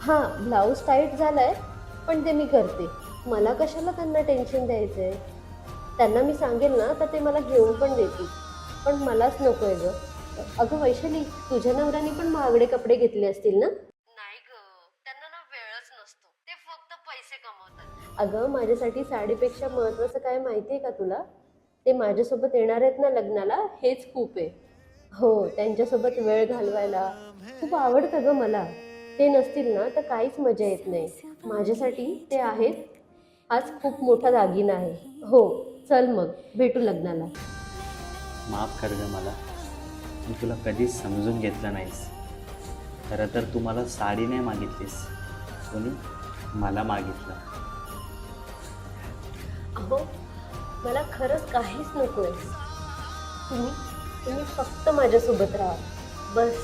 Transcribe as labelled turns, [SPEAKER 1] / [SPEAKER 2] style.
[SPEAKER 1] हां, blouse tight झालाय, पण ते मी करते. मला कशाला त्यांना टेन्शन द्यायचंय. त्यांना मी सांगेल ना, तर ते मला घेऊन पण देतील. पण मलाच नकोय गं. अगं वैशाली, तुझ्या नवऱ्याने पण महागडे कपडे घेतले असतील ना? नाही गं, त्यांना ना वेळच नसतो. ते फक्त पैसे कमवतात. अगं, माझ्यासाठी साडीपेक्षा महत्त्वाचं काय माहिती आहे का तुला? ते माझ्यासोबत येणार आहेत ना लग्नाला, हेच खूप आहे. हो, त्यांच्यासोबत वेळ घालवायला खूप आवडतं गं मला. ते नसतील ना, तर काहीच मजा येत नाही. माझ्यासाठी ते आहेत, हाच खूप मोठा दागिना आहे. हो, चल मग भेटू लग्नाला.
[SPEAKER 2] माफ कर गं मला. मी तुला कधीच समजून घेतलं नाहीस. खरं तर तू मला साडी नाही मागितलीस, कोणी मला मागितलं.
[SPEAKER 1] अहो, मला खरंच काहीच नकोय. तुम्ही तुम्ही फक्त माझ्यासोबत राहा. बस.